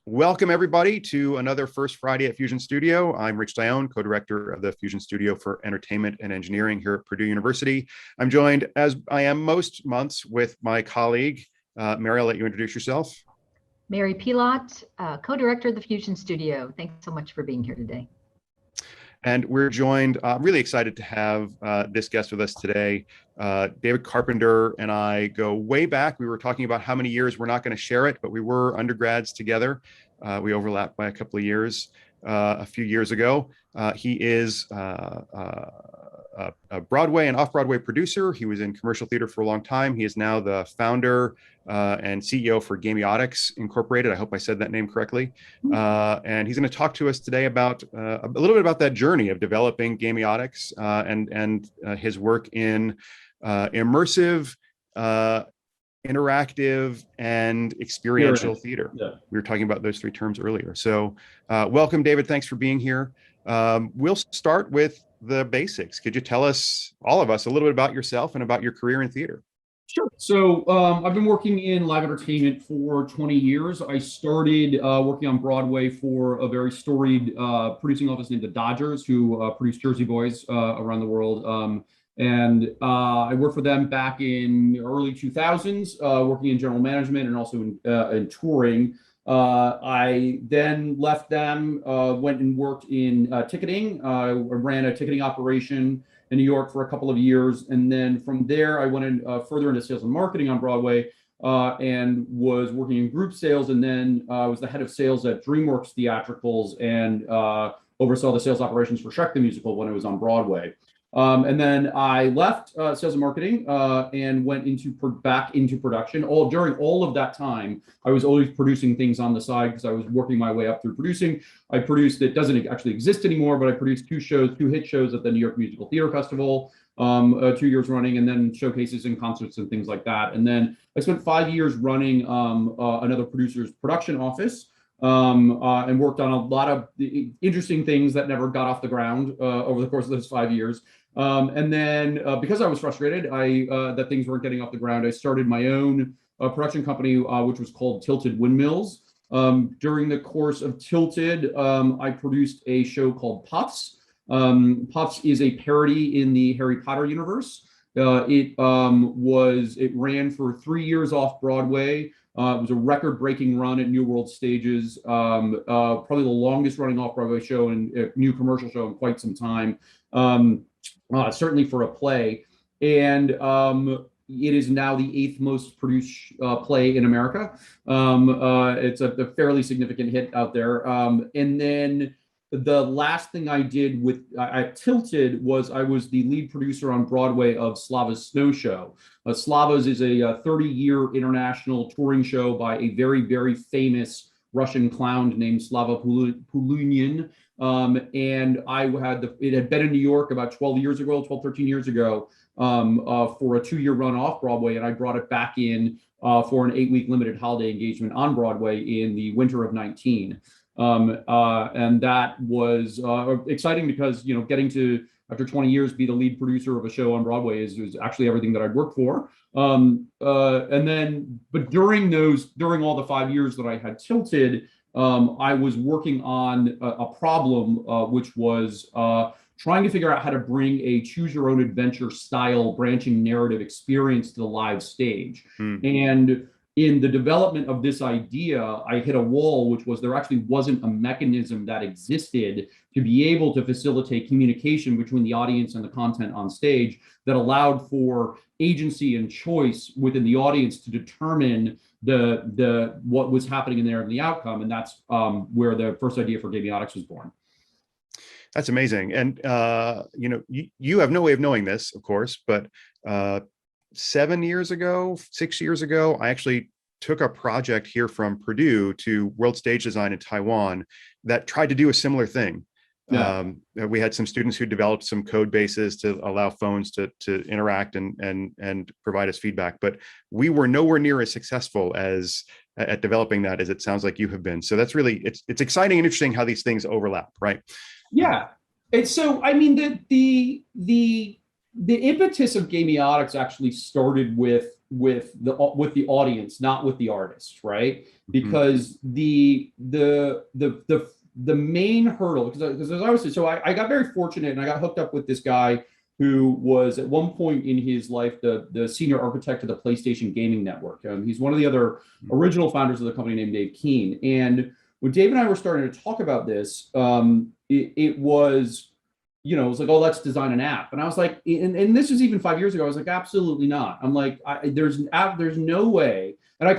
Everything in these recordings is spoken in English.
Welcome, everybody, to another First Friday at Fusion Studio. I'm Rich Dione, co-director of the Fusion Studio for Entertainment and Engineering here at Purdue University. I'm joined, as I am most months, with my colleague. Mary, I'll let you introduce yourself. Mary Pilot, co-director of the Fusion Studio. Thanks so much for being here today. And we're joined, really excited to have this guest with us today. David Carpenter and I go way back. We were talking about how many years. We're not going to share it, but we were undergrads together. We overlapped by a couple of years a few years ago. He is a Broadway and off-Broadway producer. He was in commercial theater for a long time. He is now the founder and CEO for Gamiotics Incorporated. I hope I said that name correctly. And he's going to talk to us today about a little bit about that journey of developing Gamiotics and his work in immersive, interactive, and experiential theater. Yeah. We were talking about those three terms earlier. So welcome, David. Thanks for being here. We'll start with the basics. Could you tell us, all of us, a little bit about yourself and about your career in theater? Sure. So I've been working in live entertainment for 20 years. I started working on Broadway for a very storied producing office named the Dodgers, who produce Jersey Boys around the world. I worked for them back in the early 2000s, working in general management and also in touring. I then left them, went and worked in ticketing. I ran a ticketing operation in New York for a couple of years. And then from there, I went in, further into sales and marketing on Broadway and was working in group sales. And then I was the head of sales at DreamWorks Theatricals and oversaw the sales operations for Shrek the Musical when I was on Broadway. And then I left sales and marketing and went back into production. During all of that time, I was always producing things on the side because I was working my way up through producing. I produced, it doesn't actually exist anymore, but I produced two hit shows at the New York Musical Theater Festival, 2 years running, and then showcases and concerts and things like that. And then I spent 5 years running another producer's production office. And worked on a lot of interesting things that never got off the ground over the course of those 5 years. And then because I was frustrated that things weren't getting off the ground, I started my own production company, which was called Tilted Windmills. During the course of Tilted, I produced a show called Puffs. Puffs is a parody in the Harry Potter universe. It ran for 3 years off Broadway. It was a record-breaking run at New World Stages, probably the longest running off-Broadway show and new commercial show in quite some time, certainly for a play. And it is now the 8th most produced play in America. It's a fairly significant hit out there. And then the last thing I did at Tilted was I was the lead producer on Broadway of Slava's Snow Show. Slava's is a 30-year international touring show by a very, very famous Russian clown named Slava Pulunian. And it had been in New York about 13 years ago, for a 2-year run off Broadway. And I brought it back in for an 8-week limited holiday engagement on Broadway in the winter of 19. And that was exciting because, getting to, after 20 years, be the lead producer of a show on Broadway is actually everything that I'd worked for. But during all the 5 years that I had Tilted, I was working on a problem, which was trying to figure out how to bring a choose your own adventure style branching narrative experience to the live stage. And in the development of this idea, I hit a wall, which was there actually wasn't a mechanism that existed to be able to facilitate communication between the audience and the content on stage that allowed for agency and choice within the audience to determine what was happening in there and the outcome. And that's where the first idea for Gamiotics was born. That's amazing. And you have no way of knowing this, of course, but 6 years ago, I actually took a project here from Purdue to World Stage Design in Taiwan that tried to do a similar thing. Yeah. We had some students who developed some code bases to allow phones to interact and provide us feedback, but we were nowhere near as successful at developing that as it sounds like you have been. So that's really, it's exciting and interesting how these things overlap, right? Yeah. And so, I mean, the the impetus of Gamiotics actually started with the audience, not with the artists, right? Because the main hurdle, because as I was saying, so I got very fortunate and I got hooked up with this guy who was at one point in his life the senior architect of the PlayStation Gaming Network. He's one of the other original founders of the company named Dave Keane. And when Dave and I were starting to talk about this, it was, you know, it was like, oh, let's design an app. And I was like, and this was even 5 years ago. I was like, absolutely not. I'm like, there's no way. And I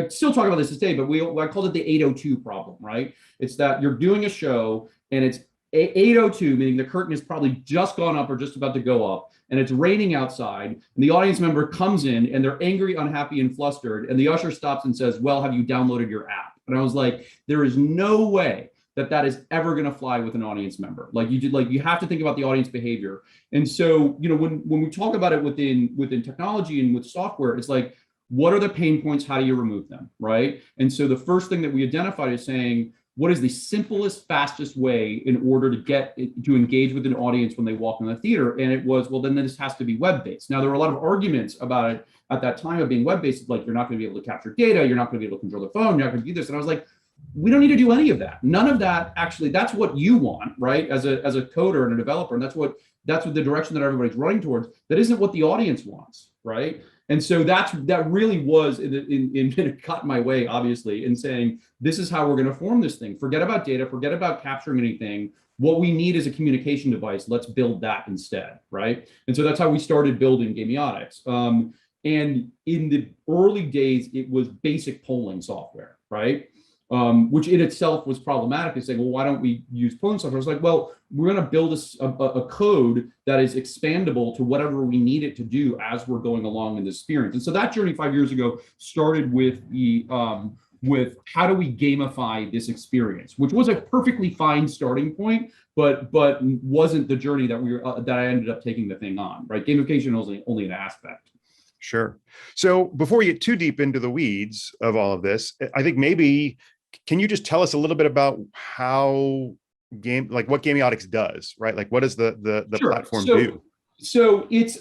still talk about this today, but I called it the 802 problem, right? It's that you're doing a show and it's 802, meaning the curtain is probably just gone up or just about to go up, and it's raining outside, and the audience member comes in and they're angry, unhappy, and flustered, and the usher stops and says, well, have you downloaded your app? And I was like, there is no way that is ever going to fly with an audience member. You have to think about the audience behavior. And so, you know, when we talk about it within technology and with software, it's like, what are the pain points? How do you remove them, right? And so the first thing that we identified is saying, what is the simplest, fastest way in order to engage with an audience when they walk in the theater? And it was, well, then this has to be web-based. Now, there were a lot of arguments about it at that time of being web-based, like you're not going to be able to capture data, you're not going to be able to control the phone, you're not going to do this. And I was like, we don't need to do any of that. None of that, actually, that's what you want, right? As a coder and a developer, and that's what the direction that everybody's running towards. That isn't what the audience wants, right? And so that really was it cut my way, obviously, in saying, this is how we're going to form this thing. Forget about data, forget about capturing anything. What we need is a communication device. Let's build that instead, right? And so that's how we started building Gamiotics. And in the early days, it was basic polling software, right? Which in itself was problematic. It's saying, well, why don't we use polling software? It's like, well, we're going to build a code that is expandable to whatever we need it to do as we're going along in this experience. And so that journey 5 years ago started with with how do we gamify this experience, which was a perfectly fine starting point, but wasn't the journey that I ended up taking the thing on, right? Gamification was only an aspect. Sure. So before we get too deep into the weeds of all of this, I think maybe, can you just tell us a little bit about how what Gamiotics does, right? Like, what does the Sure. platform do? So it's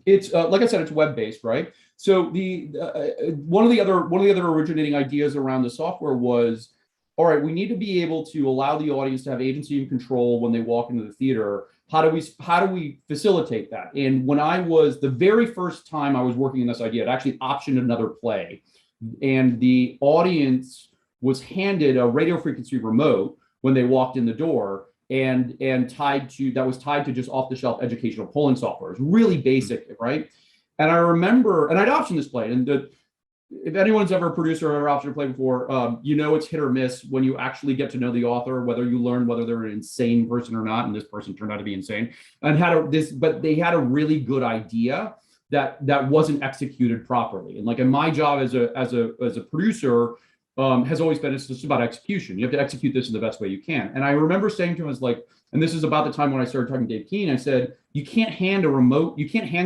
it's like I said, it's web-based, right? So one of the other originating ideas around the software was, all right, we need to be able to allow the audience to have agency and control when they walk into the theater. How do we facilitate that? And when the very first time I was working on this idea, it actually optioned another play, and the audience was handed a radio frequency remote when they walked in the door, and tied to just off-the-shelf educational polling software. It's really basic, right? And I remember, and I'd optioned this play, and if anyone's ever a producer or ever optioned a play before, you know it's hit or miss when you actually get to know the author, whether you learn whether they're an insane person or not, and this person turned out to be insane, but they had a really good idea that wasn't executed properly. And like, in my job as a producer, has always been, it's just about execution. You have to execute this in the best way you can. And I remember saying to him, and this is about the time when I started talking to Dave Keane, I said, you can't hand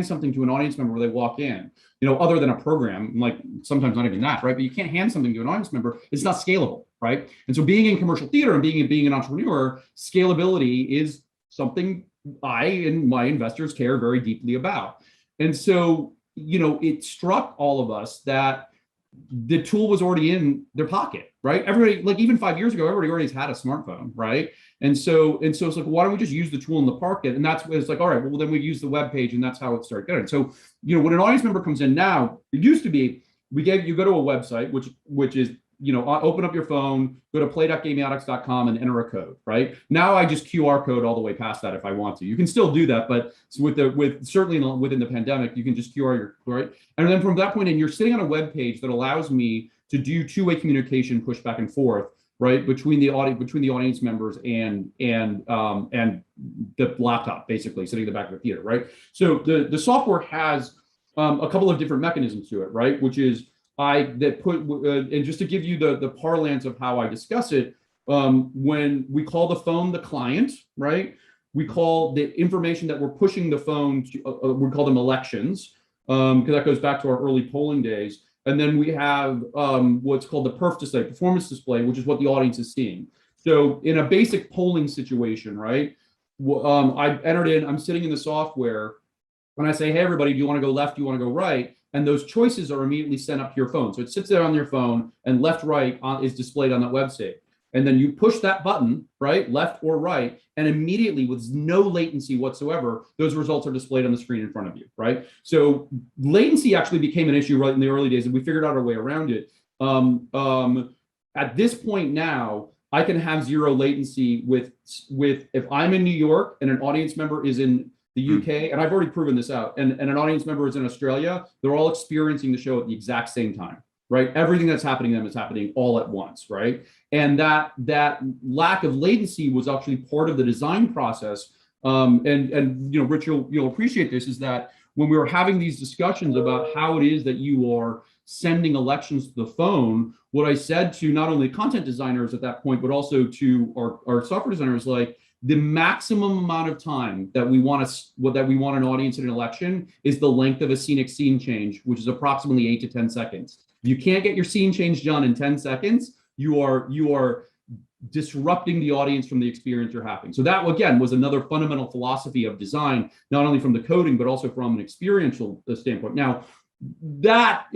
something to an audience member where they walk in, you know, other than a program, like sometimes not even that, right? But you can't hand something to an audience member. It's not scalable, right? And so being in commercial theater and being an entrepreneur, scalability is something I and my investors care very deeply about. And so, you know, it struck all of us that the tool was already in their pocket, right? Everybody, like even 5 years ago, everybody already had a smartphone, right? And so it's like, why don't we just use the tool in the pocket? And it's like, all right, well, then we use the web page, and that's how it started getting. So, you know, when an audience member comes in now, it used to be, you go to a website, which is, you know, open up your phone, go to play.gamiotics.com and enter a code, right? Now I just QR code all the way past that if I want to. You can still do that, but certainly within the pandemic, you can just QR your, right? And then from that point in, you're sitting on a web page that allows me to do two-way communication, push back and forth, right, between the audience members and the laptop, basically sitting in the back of the theater, right? So the software has a couple of different mechanisms to it, right? Which is and just to give you the parlance of how I discuss it, when we call the phone the client, right? We call the information that we're pushing the phone to, we call them elections, because that goes back to our early polling days. And then we have what's called the perf display, performance display, which is what the audience is seeing. So in a basic polling situation, right? I entered in, I'm sitting in the software, and I say, hey, everybody, do you want to go left? Do you want to go right? And those choices are immediately sent up to your phone. So it sits there on your phone, and left, right is displayed on that website. And then you push that button, right, left or right, and immediately, with no latency whatsoever, those results are displayed on the screen in front of you, right? So latency actually became an issue right in the early days, and we figured out our way around it. At this point now, I can have zero latency with if I'm in New York and an audience member is in the UK, and I've already proven this out, and an audience member is in Australia, they're all experiencing the show at the exact same time, right? Everything that's happening to them is happening all at once, right? And that lack of latency was actually part of the design process. And you know, Rich, you'll appreciate this, is that when we were having these discussions about how it is that you are sending elections to the phone, what I said to not only content designers at that point, but also to our software designers, like, the maximum amount of time that we want an audience in an election is the length of a scenic scene change, which is approximately 8 to 10 seconds. If you can't get your scene change done in 10 seconds, you are disrupting the audience from the experience you're having. So that, again, was another fundamental philosophy of design, not only from the coding, but also from an experiential standpoint. Now, that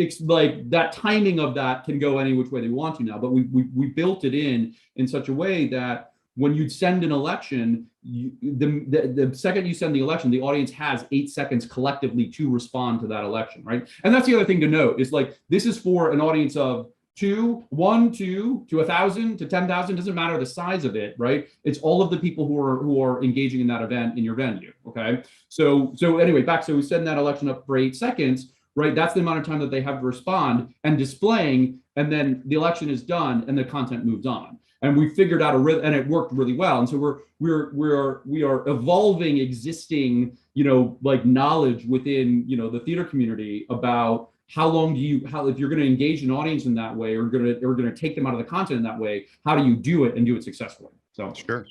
timing of that can go any which way they want to now, but we built it in such a way that when you send an election, the second you send the election, the audience has 8 seconds collectively to respond to that election, right? And that's the other thing to note, is like, this is for an audience of 1, 2 to 1,000 to 10,000, doesn't matter the size of it, right? It's all of the people who are engaging in that event in your venue, okay? So anyway, so we send that election up for 8 seconds, right? That's the amount of time that they have to respond and displaying, and then the election is done and the content moves on. And we figured out and it worked really well. And so we are evolving existing, you know, like, knowledge within, you know, the theater community about how if you're going to engage an audience in that way, or going to take them out of the content in that way, how do you do it and do it successfully? So sure.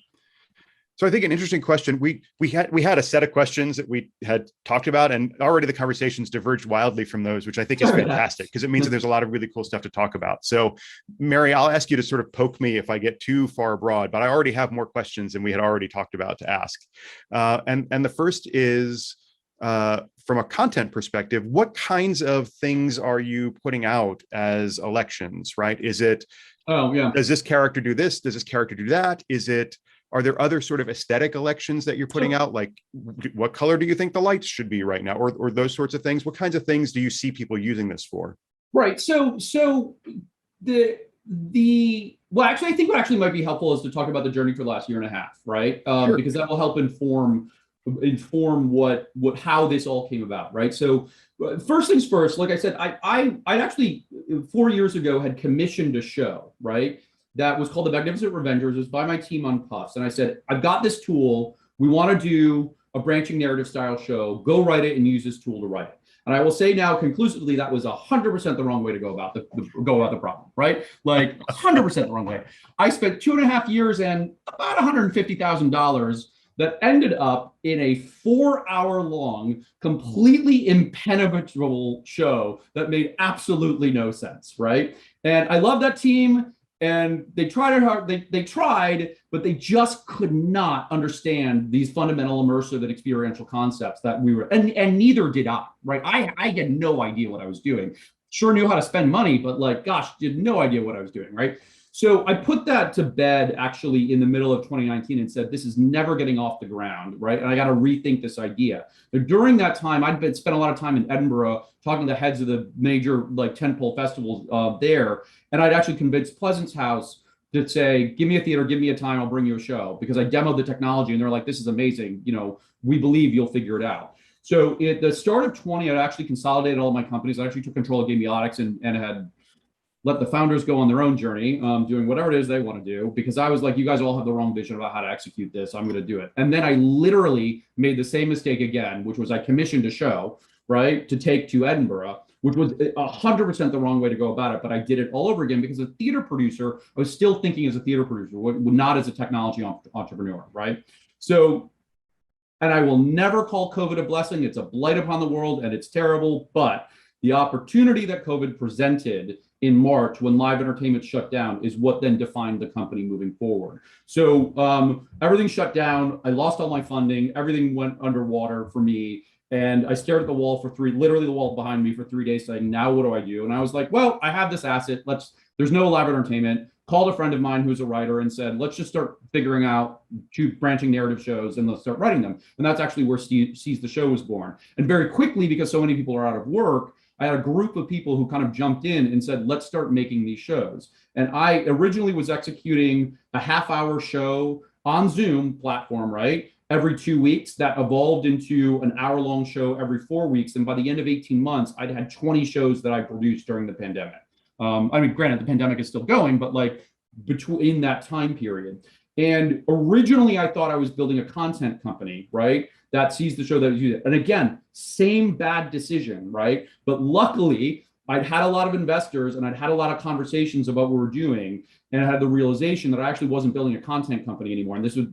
So I think an interesting question, we had a set of questions that we had talked about, and already the conversations diverged wildly from those, which I think is fantastic, because it means that there's a lot of really cool stuff to talk about. So Mary, I'll ask you to sort of poke me if I get too far abroad, but I already have more questions than we had already talked about to ask. And the first is, from a content perspective, what kinds of things are you putting out as elections, right? Is it, does this character do this? Does this character do that? Are there other sort of aesthetic elections that you're putting out? Like, what color do you think the lights should be right now? Or those sorts of things? What kinds of things do you see people using this for? Right. So well, actually, I think what actually might be helpful is to talk about the journey for the last 1.5 years, right? Sure. Because that will help inform how this all came about, right? So first things first, like I said, I actually 4 years ago had commissioned a show, right? That was called The Magnificent Revengers. It was by my team on Puffs. And I said, I've got this tool. We want to do a branching narrative style show. Go write it and use this tool to write it. And I will say now conclusively, that was 100% the wrong way to go about the problem, right? Like 100% the wrong way. I spent 2.5 years and about $150,000 that ended up in a 4-hour-long, completely impenetrable show that made absolutely no sense, right? And I love that team. And they tried hard. They tried, but they just could not understand these fundamental immersive and experiential concepts that we were, and neither did I, right? I had no idea what I was doing. Sure knew how to spend money, but like, gosh, did no idea what I was doing, right? So I put that to bed actually in the middle of 2019 and said, this is never getting off the ground, right? And I got to rethink this idea. But during that time, I'd spent a lot of time in Edinburgh talking to the heads of the major like tentpole festivals there. And I'd actually convinced Pleasance House to say, give me a theater, give me a time, I'll bring you a show. Because I demoed the technology and they're like, this is amazing. You know, we believe you'll figure it out. So at the start of 20, I actually consolidated all my companies. I actually took control of Gamiotics and had let the founders go on their own journey, doing whatever it is they want to do, because I was like, you guys all have the wrong vision about how to execute this. I'm going to do it. And then I literally made the same mistake again, which was I commissioned a show, right, to take to Edinburgh, which was 100% the wrong way to go about it. But I did it all over again because as a theater producer, I was still thinking as a theater producer, not as a technology entrepreneur, right? So, and I will never call COVID a blessing. It's a blight upon the world and it's terrible, but the opportunity that COVID presented in March when live entertainment shut down is what then defined the company moving forward. So everything shut down. I lost all my funding. Everything went underwater for me. And I stared at the wall for literally the wall behind me for 3 days saying, now what do I do? And I was like, well, I have this asset. There's no live entertainment. Called a friend of mine who's a writer and said, let's just start figuring out 2 branching narrative shows and let's start writing them. And that's actually where Seize the Show was born. And very quickly, because so many people are out of work, I had a group of people who kind of jumped in and said, let's start making these shows. And I originally was executing a half-hour show on Zoom platform, right? Every 2 weeks. That evolved into an hour-long show every 4 weeks. And by the end of 18 months, I'd had 20 shows that I produced during the pandemic. I mean, granted, the pandemic is still going, but like between that time period. And originally I thought I was building a content company, right? That sees the show that was used. And again, same bad decision, right? But luckily I'd had a lot of investors and I'd had a lot of conversations about what we're doing. And I had the realization that I actually wasn't building a content company anymore. And this was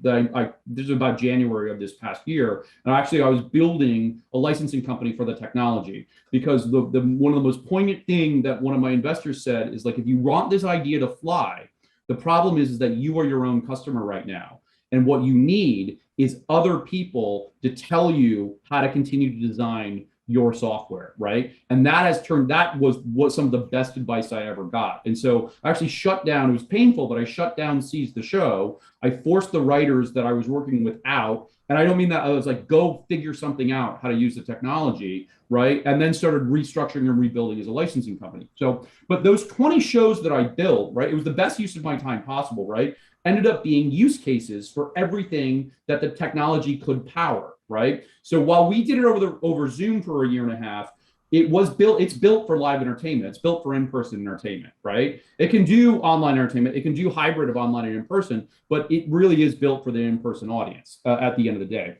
about January of this past year. And actually I was building a licensing company for the technology, because one of the most poignant thing that one of my investors said is like, if you want this idea to fly, the problem is that you are your own customer right now. And what you need is other people to tell you how to continue to design your software, right? And that was what some of the best advice I ever got. And so I actually shut down, it was painful, but I shut down Seize the Show. I forced the writers that I was working with out. And I don't mean that I was like, go figure something out how to use the technology, right? And then started restructuring and rebuilding as a licensing company. So, but those 20 shows that I built, right? It was the best use of my time possible, right? Ended up being use cases for everything that the technology could power, right? So while we did it over Zoom for a year and a half, it's built for live entertainment. It's built for in-person entertainment, right? It can do online entertainment. It can do hybrid of online and in-person, but it really is built for the in-person audience at the end of the day.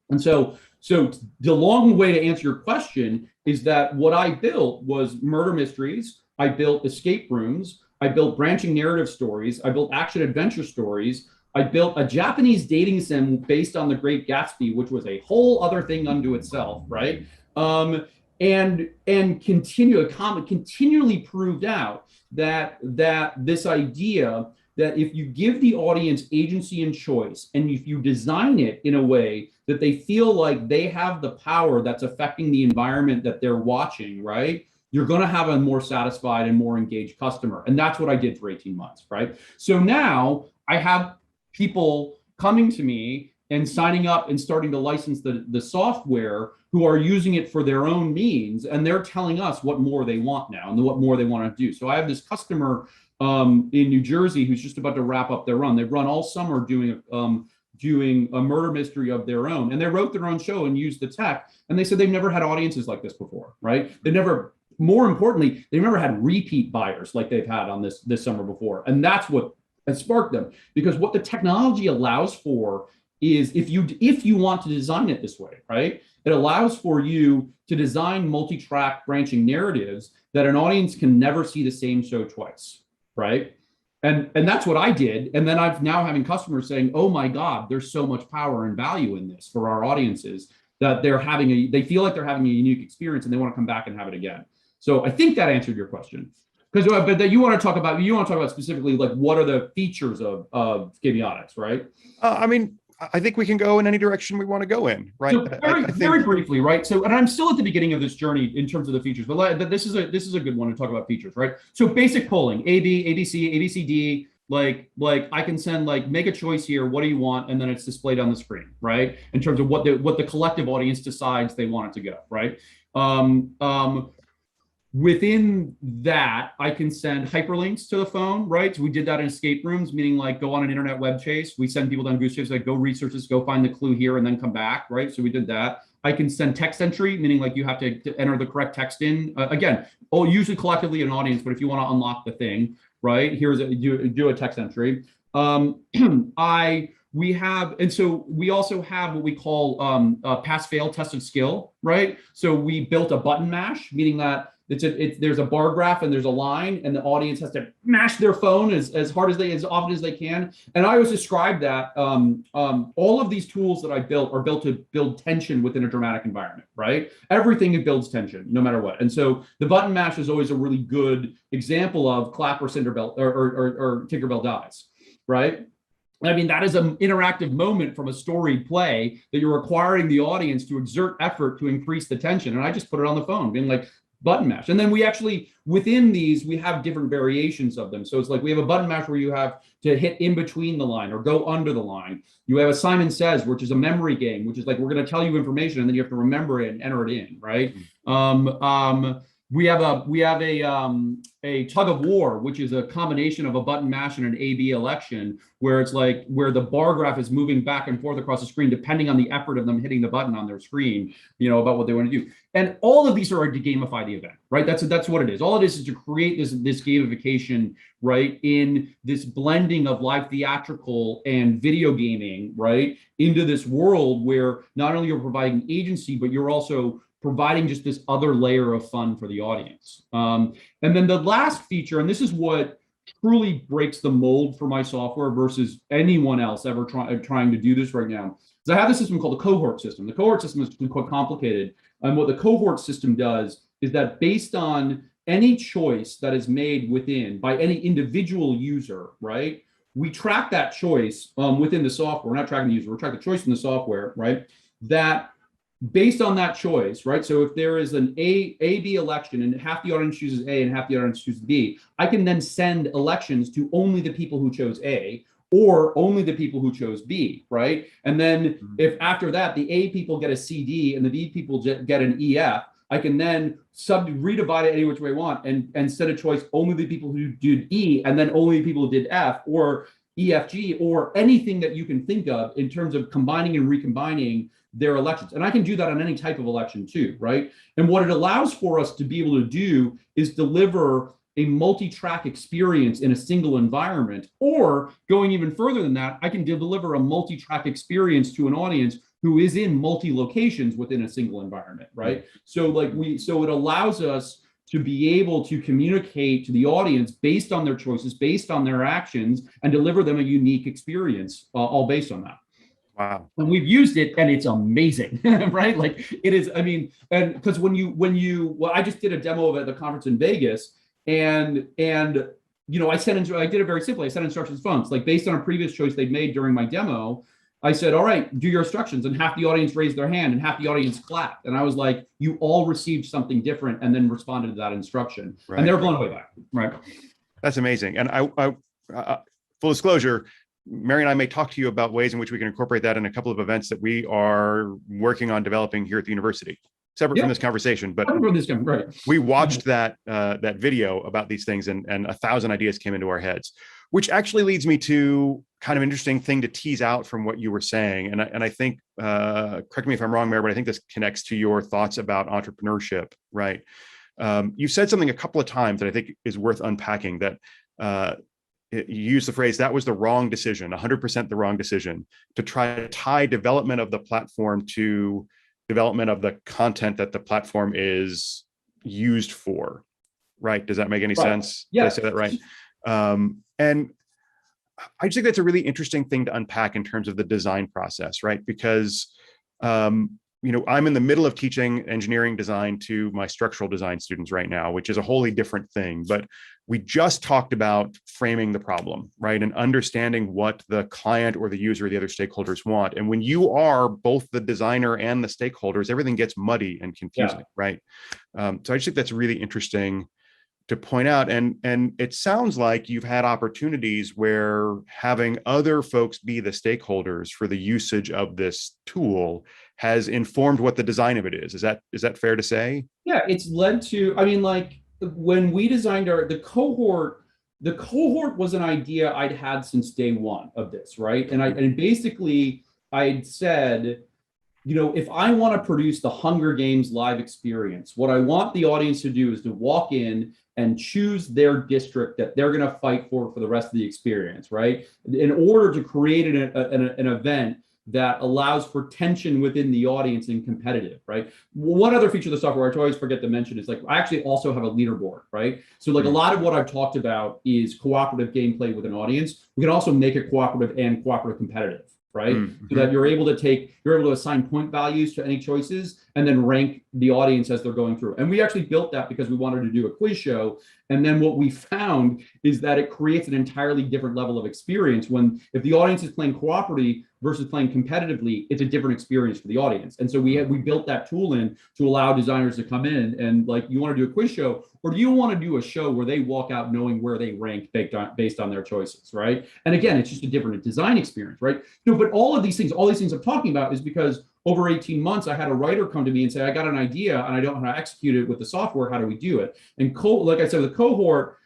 And so the long way to answer your question is that what I built was murder mysteries. I built escape rooms. I built branching narrative stories. I built action adventure stories. I built a Japanese dating sim based on The Great Gatsby, which was a whole other thing unto itself, right? And continually proved out that this idea that if you give the audience agency and choice, and if you design it in a way that they feel like they have the power that's affecting the environment that they're watching, right? You're going to have a more satisfied and more engaged customer. And that's what I did for 18 months, right? So now I have people coming to me and signing up and starting to license the software who are using it for their own means. And they're telling us what more they want now and what more they want to do. So I have this customer in New Jersey who's just about to wrap up their run. They've run all summer doing a murder mystery of their own. And they wrote their own show and used the tech. And they said they've never had audiences like this before, right? More importantly, they've never had repeat buyers like they've had on this summer before. And that's what has sparked them. Because what the technology allows for is if you want to design it this way, right? It allows for you to design multi-track branching narratives that an audience can never see the same show twice, right? And that's what I did. And then I'm now having customers saying, oh my God, there's so much power and value in this for our audiences that they feel like they're having a unique experience and they want to come back and have it again. So I think that answered your question. But that you want to talk about specifically, like, what are the features of Gamiotics, right? I mean, I think we can go in any direction we want to go in, right? So very briefly, right? So, and I'm still at the beginning of this journey in terms of the features, but this is a good one to talk about features, right? So basic polling, A, B, A, B, C, A, B, C, D, like I can send, like, make a choice here, what do you want? And then it's displayed on the screen, right? In terms of what the collective audience decides they want it to go, right? Within that, I can send hyperlinks to the phone, right? So we did that in escape rooms, meaning like go on an internet web chase. We send people down goose chase, like go research this, go find the clue here, and then come back, right? So we did that. I can send text entry, meaning like you have to enter the correct text in. Again, usually collectively an audience, but if you want to unlock the thing, right? Do a text entry. We also have what we call pass-fail test of skill, right? So we built a button mash, meaning that there's a bar graph and there's a line, and the audience has to mash their phone as hard as often as they can. And I always describe that all of these tools that I built are built to build tension within a dramatic environment, right? Everything it builds tension, no matter what. And so the button mash is always a really good example of clap or Cinderbell or Tinkerbell dies, right? I mean, that is an interactive moment from a storied play that you're requiring the audience to exert effort to increase the tension. And I just put it on the phone, being like, button mash. And then we actually, within these, we have different variations of them. So it's like we have a button mash where you have to hit in between the line or go under the line. You have a Simon Says, which is a memory game, which is like, we're going to tell you information and then you have to remember it and enter it in, right? We have a tug of war, which is a combination of a button mash and an A/B election, where it's like where the bar graph is moving back and forth across the screen, depending on the effort of them hitting the button on their screen, about what they want to do. And all of these are to gamify the event, right? That's what it is. All it is to create this gamification, right, in this blending of live theatrical and video gaming, right, into this world where not only you're providing agency, but you're also providing just this other layer of fun for the audience. And then the last feature, and this is what truly breaks the mold for my software versus anyone else ever trying to do this right now, is I have this system called the cohort system. The cohort system is quite complicated. And what the cohort system does is that based on any choice that is made by any individual user, right, we track that choice within the software. We're not tracking the user, we're tracking the choice in the software, right, that based on that choice, right? So if there is an A/B election and half the audience chooses A and half the audience chooses B, I can then send elections to only the people who chose A or only the people who chose B, right? And then if after that, the A people get a CD and the B people get an EF, I can then redivide it any which way I want and set a choice only the people who did E and then only the people who did F or EFG or anything that you can think of in terms of combining and recombining their elections. And I can do that on any type of election too, right? And what it allows for us to be able to do is deliver a multi-track experience in a single environment, or going even further than that, I can deliver a multi-track experience to an audience who is in multi-locations within a single environment, right? So it allows us to be able to communicate to the audience based on their choices, based on their actions, and deliver them a unique experience, all based on that. Wow. And we've used it and it's amazing, right? Like it is, I mean, and because well, I just did a demo of it at the conference in Vegas and I did it very simply. I sent instructions to phones, like based on a previous choice they'd made during my demo. I said, all right, do your instructions. And half the audience raised their hand and half the audience clapped. And I was like, you all received something different and then responded to that instruction. Right. And they were blown away by it, right? That's amazing. And I full disclosure, Mary and I may talk to you about ways in which we can incorporate that in a couple of events that we are working on developing here at the university, separate from this conversation. But we watched that video about these things and 1,000 ideas came into our heads, which actually leads me to kind of interesting thing to tease out from what you were saying. And I think, correct me if I'm wrong, Mary, but I think this connects to your thoughts about entrepreneurship, right? You said something a couple of times that I think is worth unpacking, that you use the phrase, that was the wrong decision, 100% the wrong decision, to try to tie development of the platform to development of the content that the platform is used for, right? Does that make any sense? Yeah. Did I say that right? And I just think that's a really interesting thing to unpack in terms of the design process, right? Because, I'm in the middle of teaching engineering design to my structural design students right now, which is a wholly different thing. But we just talked about framing the problem, right? And understanding what the client or the user or the other stakeholders want. And when you are both the designer and the stakeholders, everything gets muddy and confusing, right? So I just think that's really interesting to point out. And it sounds like you've had opportunities where having other folks be the stakeholders for the usage of this tool has informed what the design of it is. Is that fair to say? Yeah, it's led to, I mean, like when we designed the cohort was an idea I'd had since day one of this, right? And basically I'd said, if I want to produce the Hunger Games live experience, what I want the audience to do is to walk in and choose their district that they're going to fight for the rest of the experience, right? In order to create an event that allows for tension within the audience and competitive, right? One other feature of the software I always forget to mention is like, I actually also have a leaderboard, right? So like a lot of what I've talked about is cooperative gameplay with an audience. We can also make it cooperative and cooperative competitive, right? So that you're able to assign point values to any choices and then rank the audience as they're going through. And we actually built that because we wanted to do a quiz show. And then what we found is that it creates an entirely different level of experience if the audience is playing cooperatively versus playing competitively, it's a different experience for the audience. And so we built that tool in to allow designers to come in and like, you want to do a quiz show, or do you want to do a show where they walk out knowing where they rank based on their choices, right? And again, it's just a different design experience, right? No, but all these things I'm talking about is because over 18 months, I had a writer come to me and say, I got an idea and I don't know how to execute it with the software. How do we do it? And like I said, with the cohort,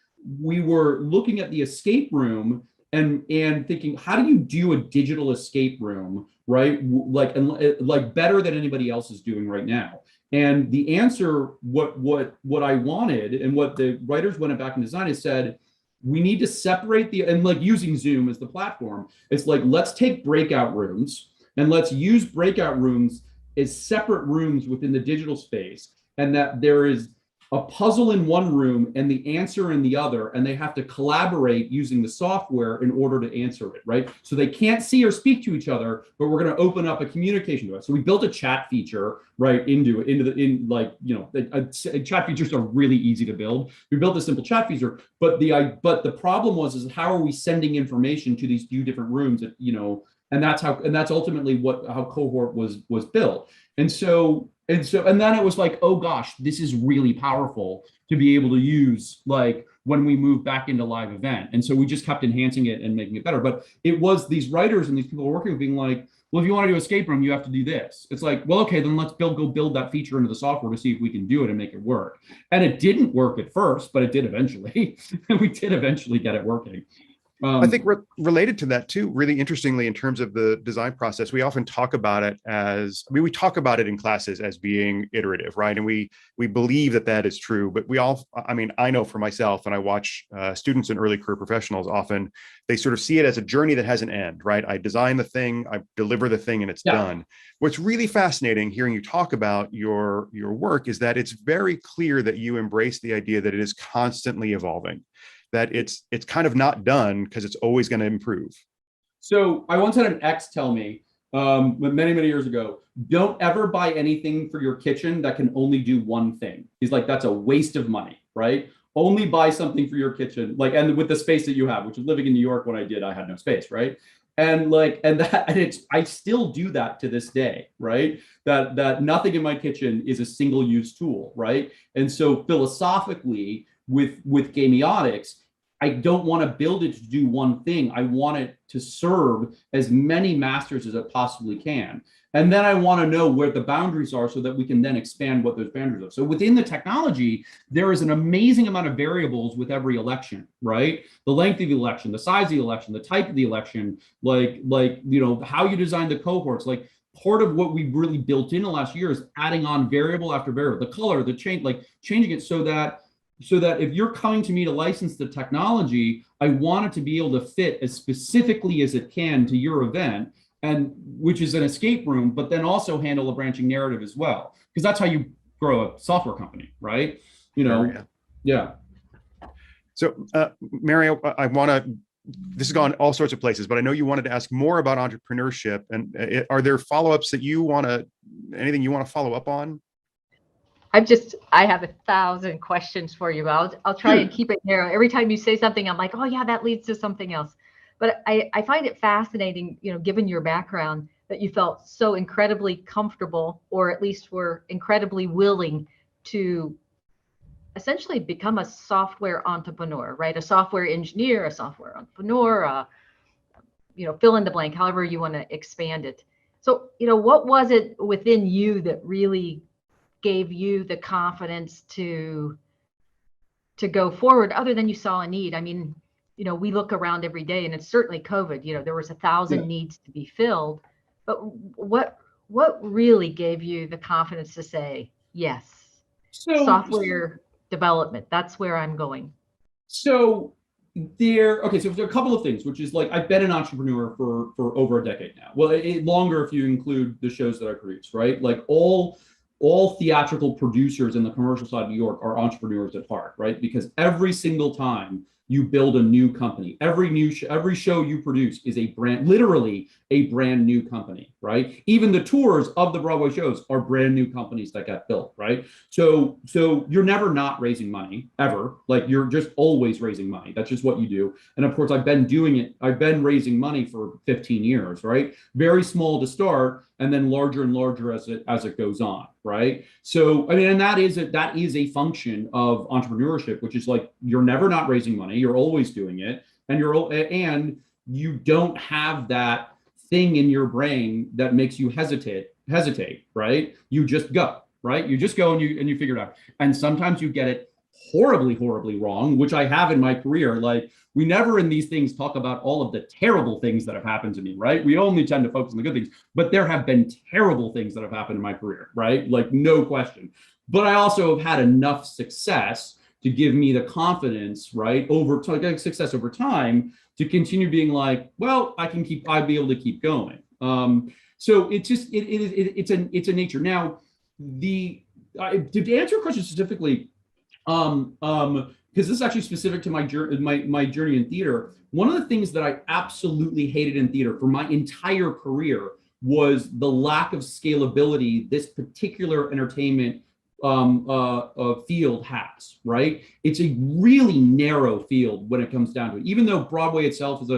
we were looking at the escape room and thinking, how do you do a digital escape room, right? Like better than anybody else is doing right now. And the answer, what I wanted and what the writers went back and designed is said, we need to separate and like using Zoom as the platform, it's like, let's take breakout rooms and let's use breakout rooms as separate rooms within the digital space, and that there is a puzzle in one room and the answer in the other, and they have to collaborate using the software in order to answer it, right? So they can't see or speak to each other, but we're going to open up a communication device. So we built a chat feature right chat features are really easy to build. We built a simple chat feature, but the problem is how are we sending information to these few different rooms that, and that's ultimately how cohort was built. And then it was like, oh gosh, this is really powerful to be able to use like when we move back into live event. And so we just kept enhancing it and making it better. But it was these writers and these people working with being like, well, if you want to do escape room, you have to do this. It's like, well, okay, then let's go build that feature into the software to see if we can do it and make it work. And it didn't work at first, but it did eventually. And we did eventually get it working. I think related to that too, really interestingly, in terms of the design process, we often talk about it we talk about it in classes as being iterative, right? And we believe that is true, but I know for myself, and I watch students and early career professionals, often they sort of see it as a journey that has an end, right? I design the thing, I deliver the thing, and it's done. What's really fascinating hearing you talk about your work is that it's very clear that you embrace the idea that it is constantly evolving, that it's kind of not done because it's always going to improve. So I once had an ex tell me many, many years ago, don't ever buy anything for your kitchen that can only do one thing. He's like, that's a waste of money, right? Only buy something for your kitchen, and with the space that you have, which is living in New York when I did, I had no space, right? I still do that to this day, right? That nothing in my kitchen is a single use tool, right? And so philosophically with Gamiotics, I don't want to build it to do one thing. I want it to serve as many masters as it possibly can. And then I want to know where the boundaries are so that we can then expand what those boundaries are. So within the technology, there is an amazing amount of variables with every election, right? The length of the election, the size of the election, the type of the election, how you design the cohorts, like part of what we really built in the last year is adding on variable after variable, the color, the change, changing it so that if you're coming to me to license the technology, I want it to be able to fit as specifically as it can to your event, and which is an escape room, but then also handle a branching narrative as well, because that's how you grow a software company, right? Yeah. So, Mary, this has gone all sorts of places, but I know you wanted to ask more about entrepreneurship, and are there follow-ups that anything you want to follow up on? I have 1,000 questions for you. I'll try and keep it narrow. Every time you say something, I'm like, oh yeah, that leads to something else. But I find it fascinating, given your background, that you felt so incredibly comfortable, or at least were incredibly willing to essentially become a software entrepreneur, right? A software engineer, a software entrepreneur, fill in the blank, however you want to expand it. So, what was it within you that really gave you the confidence to go forward, other than you saw a need? I mean, we look around every day, and it's certainly COVID, there was 1,000 needs to be filled, but what really gave you the confidence to say, yes, software development, that's where I'm going? So Okay, so a couple of things, which is like I've been an entrepreneur for over a decade now. Well, longer if you include the shows that I produce, right? Like all theatrical producers in the commercial side of New York are entrepreneurs at heart, right? Because every single time you build a new company, every show you produce is literally a brand new company, right? Even the tours of the Broadway shows are brand new companies that got built, right? So you're never not raising money ever. Like you're just always raising money. That's just what you do. And of course, I've been doing it. I've been raising money for 15 years, right? Very small to start, and then larger and larger as it goes on, right? So I mean, and that is a function of entrepreneurship, which is like you're never not raising money, you're always doing it, and you don't have that thing in your brain that makes you hesitate, right? You just go, right? You just go and you figure it out. And sometimes you get it horribly wrong, which I have in my career. Like we never in these things talk about all of the terrible things that have happened to me, right? We only tend to focus on the good things, but there have been terrible things that have happened in my career, right? Like no question. But I also have had enough success to give me the confidence, right, success over time to continue being like, well, I'd be able to keep going. So it's a nature. Now, to answer your question specifically, because this is actually specific to my journey in theater. One of the things that I absolutely hated in theater for my entire career was the lack of scalability this particular entertainment field has, right? It's a really narrow field when it comes down to it. Even though Broadway itself and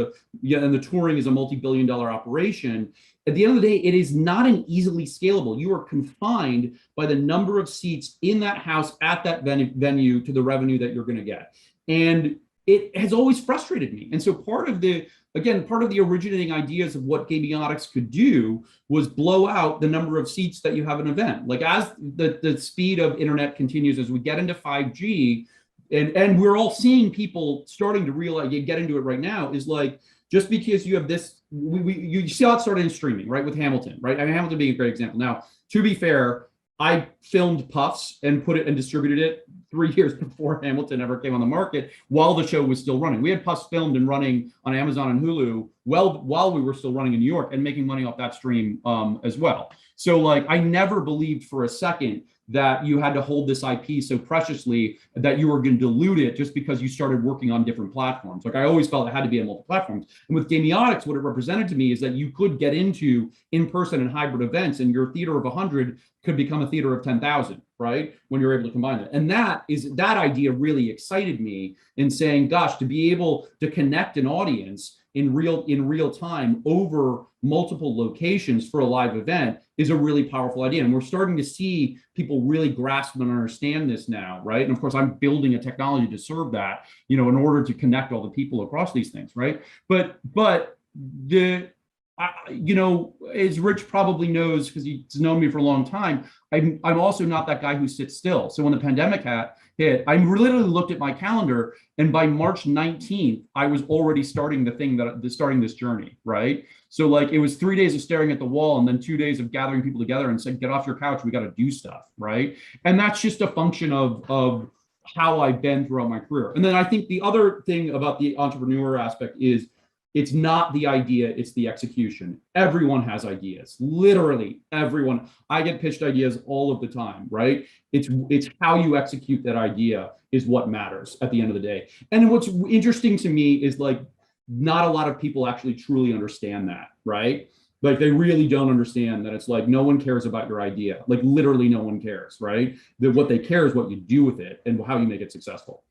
the touring is a multi-billion-dollar operation, at the end of the day, it is not an easily scalable. You are confined by the number of seats in that house at that venue to the revenue that you're going to get. And it has always frustrated me. And so part of the originating ideas of what Gamiotics could do was blow out the number of seats that you have an event. Like as the speed of internet continues, as we get into 5G, and we're all seeing people starting to realize, you get into it right now, is like, just because you have this, you see how it started in streaming, right? With Hamilton, right? I mean, Hamilton being a great example. Now, to be fair, I filmed Puffs and put it and distributed it 3 years before Hamilton ever came on the market while the show was still running. We had Puffs filmed and running on Amazon and Hulu while we were still running in New York and making money off that stream as well. So like, I never believed for a second that you had to hold this IP so preciously that you were going to dilute it just because you started working on different platforms. Like I always felt it had to be on multiple platforms. And with Gamiotics, what it represented to me is that you could get into in-person and hybrid events, and your theater of 100 could become a theater of 10,000, right? When you're able to combine it. And that idea really excited me in saying, gosh, to be able to connect an audience in real time over multiple locations for a live event is a really powerful idea. And we're starting to see people really grasp and understand this now, right? And of course, I'm building a technology to serve that, in order to connect all the people across these things, right? But as Rich probably knows, because he's known me for a long time, I'm also not that guy who sits still. So when the pandemic hit, I literally looked at my calendar, and by March 19th, I was already starting this journey, right? So like it was 3 days of staring at the wall and then 2 days of gathering people together and saying, get off your couch, we got to do stuff, right? And that's just a function of how I've been throughout my career. And then I think the other thing about the entrepreneur aspect is it's not the idea, it's the execution. Everyone has ideas, literally everyone. I get pitched ideas all of the time, right? It's how you execute that idea is what matters at the end of the day. And what's interesting to me is like, not a lot of people actually truly understand that, right? Like they really don't understand that it's like, no one cares about your idea. Like literally no one cares, right? That what they care is what you do with it and how you make it successful.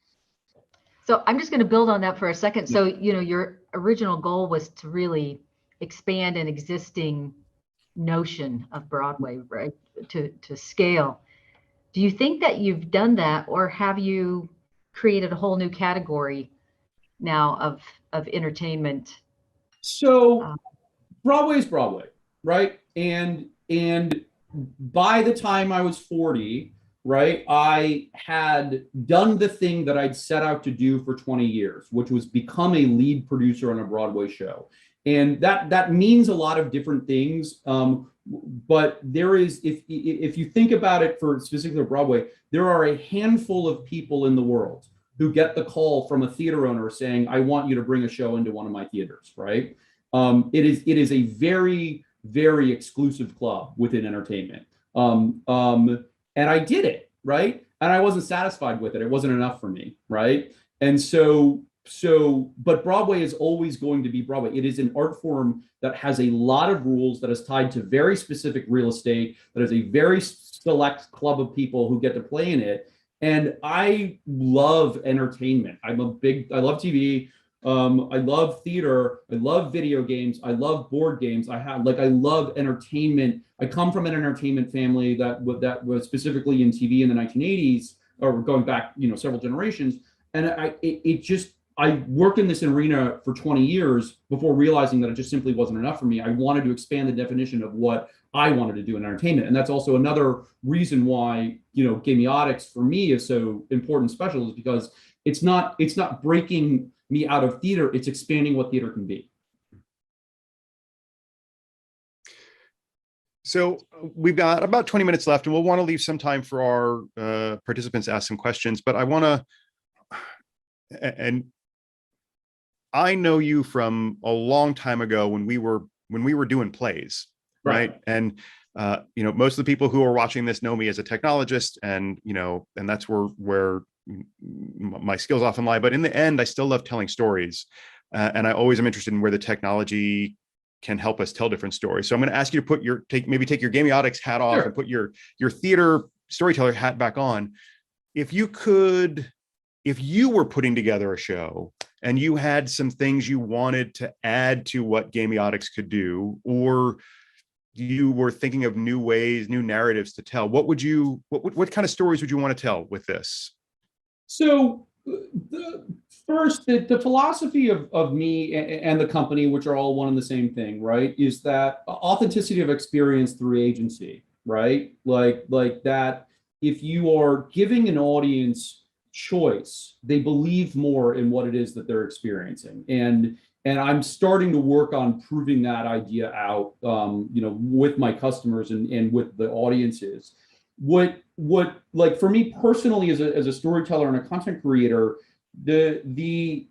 So I'm just going to build on that for a second. So, your original goal was to really expand an existing notion of Broadway, right? To scale. Do you think that you've done that, or have you created a whole new category now of entertainment? So Broadway is Broadway, right? And by the time I was 40, right, I had done the thing that I'd set out to do for 20 years, which was become a lead producer on a Broadway show. And that means a lot of different things. But there is, if you think about it for specifically Broadway, there are a handful of people in the world who get the call from a theater owner saying, I want you to bring a show into one of my theaters, right? It is a very, very exclusive club within entertainment. And I did it, right? And I wasn't satisfied with it. It wasn't enough for me, right? And but Broadway is always going to be Broadway. It is an art form that has a lot of rules, that is tied to very specific real estate, that is a very select club of people who get to play in it. And I love entertainment. I love TV. I love theater. I love video games. I love board games. I love entertainment. I come from an entertainment family that was specifically in TV in the 1980s, or going back, several generations. And I worked in this arena for 20 years before realizing that it just simply wasn't enough for me. I wanted to expand the definition of what I wanted to do in entertainment. And that's also another reason why, Gamiotics for me is so important, special, is because it's not breaking me out of theater, it's expanding what theater can be. So we've got about 20 minutes left, and we'll want to leave some time for our participants to ask some questions, but I want to, and I know you from a long time ago when we were doing plays, right? And most of the people who are watching this know me as a technologist, and and that's where my skills often lie. But in the end, I still love telling stories, and I always am interested in where the technology can help us tell different stories. So I'm going to ask you to take your Gamiotics hat off, and put your theater storyteller hat back on. If you were putting together a show and you had some things you wanted to add to what Gamiotics could do, or you were thinking of new ways, new narratives to tell, what kind of stories would you want to tell with this? So the philosophy of me and the company, which are all one and the same thing, right, is that authenticity of experience through agency, right? Like that if you are giving an audience choice, they believe more in what it is that they're experiencing. And I'm starting to work on proving that idea out, with my customers and with the audiences. What like for me personally as a storyteller and a content creator, the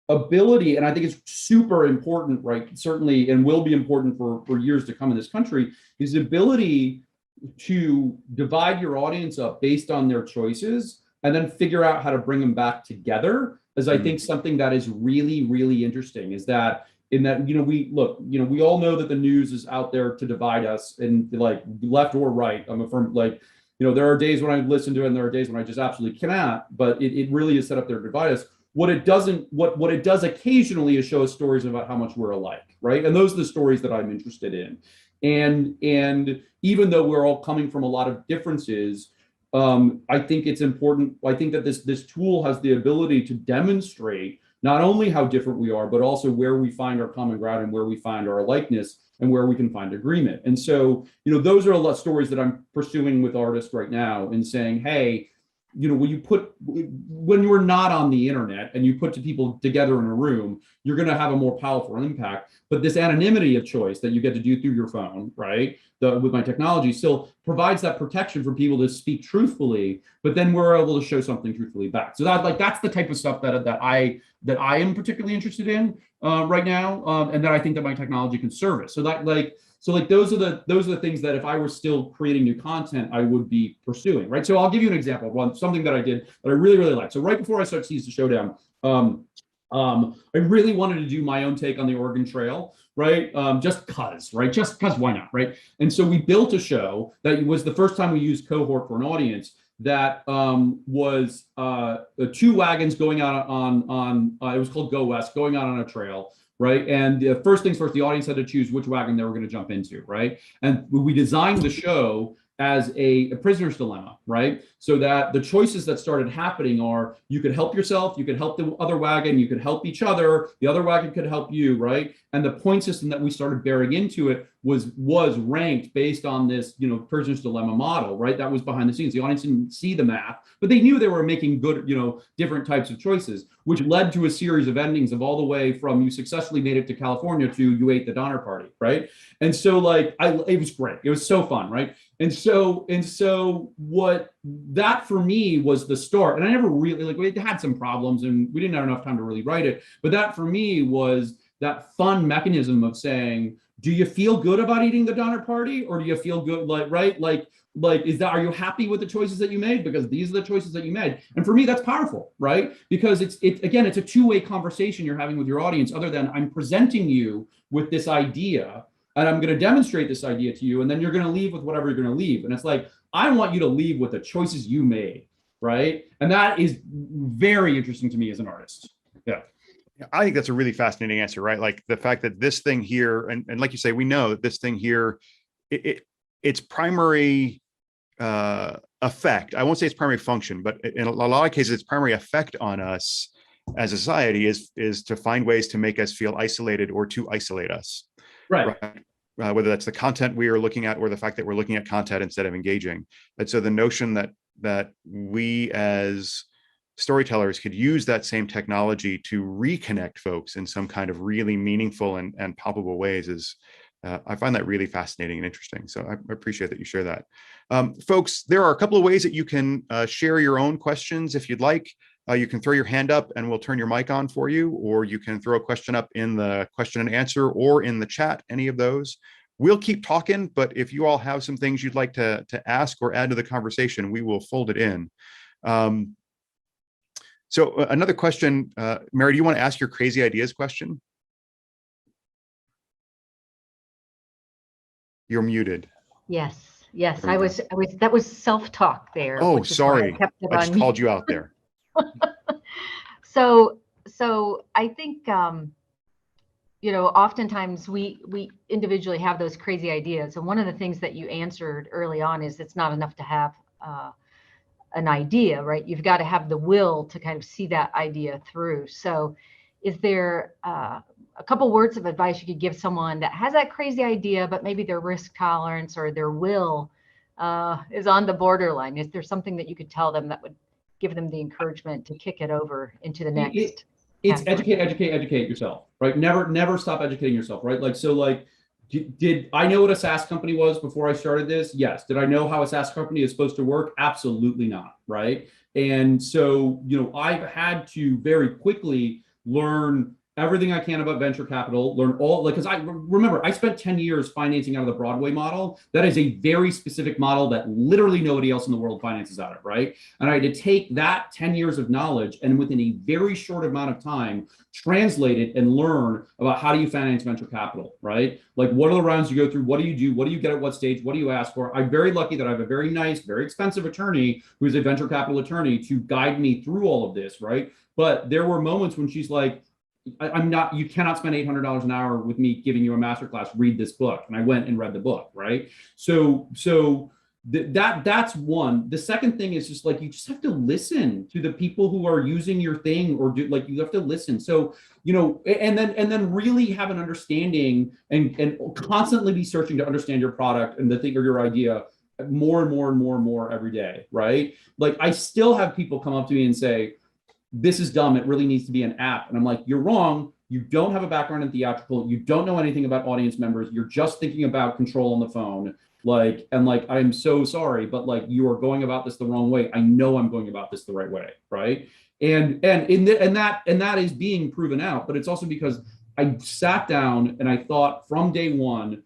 ability, and I think it's super important, right, certainly, and will be important for years to come in this country, is the ability to divide your audience up based on their choices and then figure out how to bring them back together. As I think something that is really, really interesting is that we all know that the news is out there to divide us, and like left or right. I'm a firm, there are days when I listen to it and there are days when I just absolutely cannot, but it really is set up there to divide us. What it does occasionally is show us stories about how much we're alike, right? And those are the stories that I'm interested in. And even though we're all coming from a lot of differences, I think it's important. I think that this tool has the ability to demonstrate not only how different we are, but also where we find our common ground and where we find our likeness and where we can find agreement. And so, those are a lot of stories that I'm pursuing with artists right now and saying, hey, when you're not on the internet and you put two people together in a room, you're going to have a more powerful impact. But this anonymity of choice that you get to do through your phone, right, with my technology, still provides that protection for people to speak truthfully, but then we're able to show something truthfully back. So that's the type of stuff that I am particularly interested in right now, and that I think that my technology can service. So those are the things that if I were still creating new content, I would be pursuing, right? So I'll give you an example of something that I did that I really, really like. So right before I started Seize the Showdown, I really wanted to do my own take on the Oregon Trail, right? Just cause, why not, right? And so we built a show that was the first time we used cohort for an audience that was two wagons going out on it was called Go West, going out on a trail. Right. And first things first, the audience had to choose which wagon they were going to jump into. Right. And we designed the show as a prisoner's dilemma. Right. So that the choices that started happening are you could help yourself, you could help the other wagon, you could help each other, the other wagon could help you. Right. And the point system that we started bearing into it was ranked based on this, prisoner's dilemma model. Right. That was behind the scenes. The audience didn't see the math, but they knew they were making good, different types of choices, which led to a series of endings of all the way from you successfully made it to California to you ate the Donner Party. Right. And so it was great. It was so fun. Right. And so what that for me was the start. And I never really, like, we had some problems and we didn't have enough time to really write it. But that for me was that fun mechanism of saying, do you feel good about eating the Donner Party, or do you feel good, like, right? Like, is that, are you happy with the choices that you made? Because these are the choices that you made. And for me, that's powerful, right? Because it's again, it's a two-way conversation you're having with your audience, other than I'm presenting you with this idea and I'm going to demonstrate this idea to you, and then you're going to leave with whatever you're going to leave. And it's like, I want you to leave with the choices you made, right? And that is very interesting to me as an artist. Yeah. I think that's a really fascinating answer, right? Like the fact that this thing here, and like you say, we know that this thing here, its primary effect, I won't say its primary function, but in a lot of cases, its primary effect on us as a society is to find ways to make us feel isolated or to isolate us. Right. Whether that's the content we are looking at or the fact that we're looking at content instead of engaging. And so the notion that we as storytellers could use that same technology to reconnect folks in some kind of really meaningful and palpable ways is, I find that really fascinating and interesting. So I appreciate that you share that. Folks, there are a couple of ways that you can share your own questions if you'd like. You can throw your hand up and we'll turn your mic on for you, or you can throw a question up in the question and answer or in the chat, any of those. We'll keep talking, but if you all have some things you'd like to ask or add to the conversation, we will fold it in. So another question, Mary, do you want to ask your crazy ideas question? You're muted. Yes. I was, that was self-talk there. Oh, sorry. I just called you out there. So I think, oftentimes we individually have those crazy ideas. And one of the things that you answered early on is it's not enough to have an idea, right? You've got to have the will to kind of see that idea through. So is there a couple words of advice you could give someone that has that crazy idea, but maybe their risk tolerance or their will is on the borderline? Is there something that you could tell them that would give them the encouragement to kick it over into the next? It's educate yourself, right? Never stop educating yourself, right? Like, so like, did I know what a SaaS company was before I started this? Yes. Did I know how a SaaS company is supposed to work? Absolutely not, right? And so, I've had to very quickly learn everything I can about venture capital, learn all, like, because I remember I spent 10 years financing out of the Broadway model. That is a very specific model that literally nobody else in the world finances out of, right? And I had to take that 10 years of knowledge and within a very short amount of time, translate it and learn about how do you finance venture capital, right? Like, what are the rounds you go through? What do you do? What do you get at what stage? What do you ask for? I'm very lucky that I have a very nice, very expensive attorney who is a venture capital attorney to guide me through all of this, right? But there were moments when she's like, you cannot spend $800 an hour with me giving you a masterclass, read this book. And I went and read the book, right? So that's one. The second thing is just like, you just have to listen to the people who are using your thing, or you have to listen. So, and then really have an understanding and constantly be searching to understand your product and the thing or your idea more and more every day, right? Like, I still have people come up to me and say, this is dumb, it really needs to be an app. And I'm like, you're wrong. You don't have a background in theatrical. You don't know anything about audience members. You're just thinking about control on the phone. I'm so sorry, but you are going about this the wrong way. I know I'm going about this the right way, right? And that is being proven out. But it's also because I sat down and I thought from day one,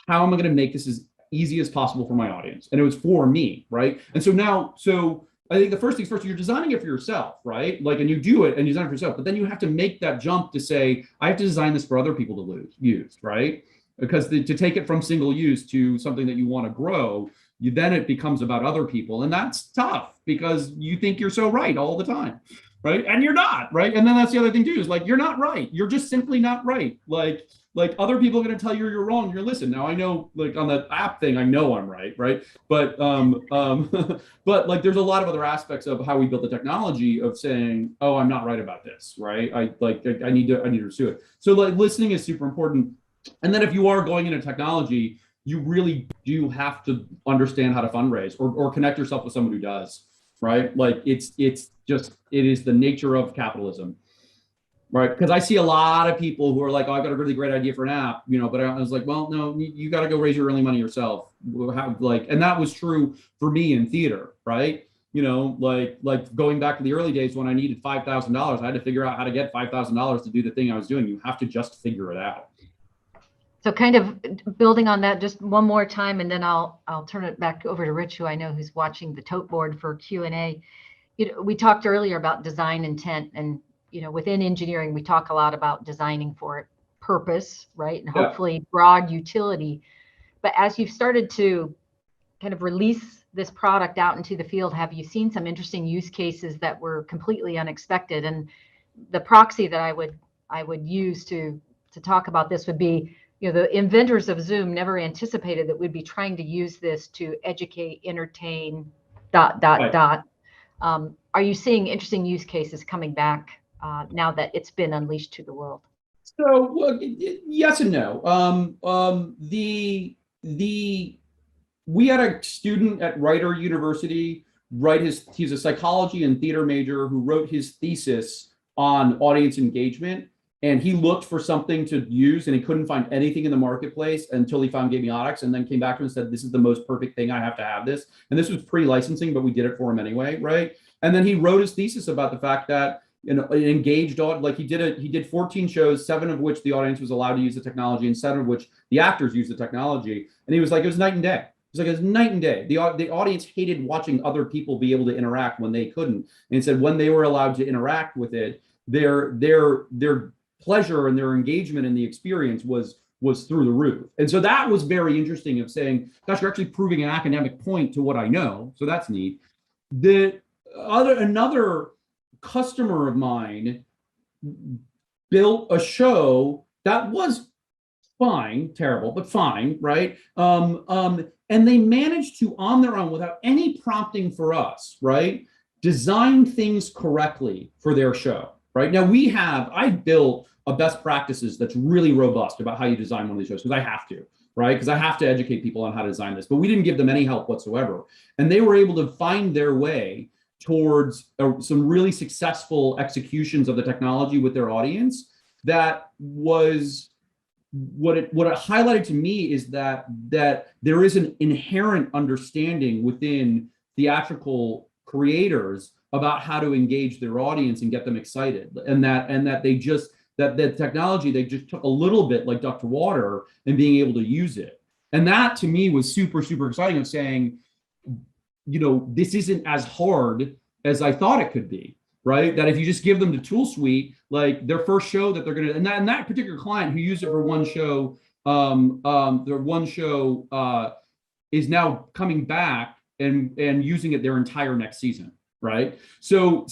how am I going to make this as easy as possible for my audience? And it was for me, right? And so I think the first things first, you're designing it for yourself, right? And you do it and you design it for yourself, but then you have to make that jump to say, I have to design this for other people to use, right? Because to take it from single use to something that you want to grow, then it becomes about other people. And that's tough because you think you're so right all the time, right? And you're not, right? And then that's the other thing too, is you're not right. You're just simply not right. Like other people are going to tell you you're wrong. You're listen. Now I know, on the app thing, I know I'm right, But but there's a lot of other aspects of how we built the technology of saying, oh, I'm not right about this, right? I need to pursue it. So listening is super important. And then if you are going into technology, you really do have to understand how to fundraise or connect yourself with someone who does, right? It is the nature of capitalism. Right, because I see a lot of people who are like, "Oh, I've got a really great idea for an app," but I was like, "Well, no, you got to go raise your early money yourself." And that was true for me in theater, right? Like going back to the early days when I needed $5,000, I had to figure out how to get $5,000 to do the thing I was doing. You have to just figure it out. So kind of building on that just one more time, and then I'll turn it back over to Rich, who I know who's watching the tote board for Q&A. We talked earlier about design intent, and within engineering, we talk a lot about designing for purpose, right? And hopefully broad utility. But as you've started to kind of release this product out into the field, have you seen some interesting use cases that were completely unexpected? And the proxy that I would use to talk about this would be, the inventors of Zoom never anticipated that we'd be trying to use this to educate, entertain, ... Are you seeing interesting use cases coming back now that it's been unleashed to the world? So, well, yes and no. We had a student at Rider University he's a psychology and theater major who wrote his thesis on audience engagement, and he looked for something to use and he couldn't find anything in the marketplace until he found Gamiotics, and then came back to him and said, "This is the most perfect thing. I have to have this." And this was pre-licensing, but we did it for him anyway, right? And then he wrote his thesis about the fact that engaged, like he did 14 shows, 7 of which the audience was allowed to use the technology, and 7 of which the actors used the technology. And he was like, it was night and day. It's like, it was night and day. The audience hated watching other people be able to interact when they couldn't. And he said when they were allowed to interact with it, their pleasure and their engagement in the experience was through the roof. And so that was very interesting, of saying, gosh, you're actually proving an academic point to what I know. So that's neat. Another customer of mine built a show that was fine, terrible, but fine, right? And they managed to, on their own, without any prompting for us, right, design things correctly for their show, right? Now I built a best practices that's really robust about how you design one of these shows, because I have to, right? Because I have to educate people on how to design this, but we didn't give them any help whatsoever. And they were able to find their way towards some really successful executions of the technology with their audience. That was what it highlighted to me, is that there is an inherent understanding within theatrical creators about how to engage their audience and get them excited, and that the technology, they just took a little bit like duck to water and being able to use it. And that to me was super, super exciting, of saying, this isn't as hard as I thought it could be, right? That if you just give them the tool suite, like their first show that they're going to, and that particular client who used it for one show, their one show is now coming back and using it their entire next season, right? So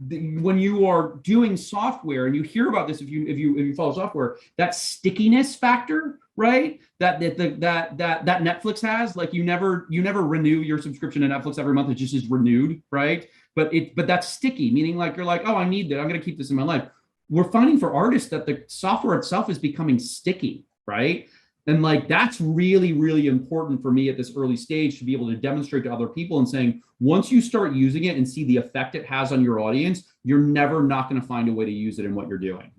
when you are doing software, and you hear about this, if you follow software, that stickiness factor, right? That Netflix has, like you never renew your subscription to Netflix every month. It just is renewed, right? But that's sticky, meaning like you're like, oh, I need that. I'm going to keep this in my life. We're finding for artists that the software itself is becoming sticky, right? And like, that's really, really important for me at this early stage, to be able to demonstrate to other people and saying, once you start using it and see the effect it has on your audience, you're never not going to find a way to use it in what you're doing.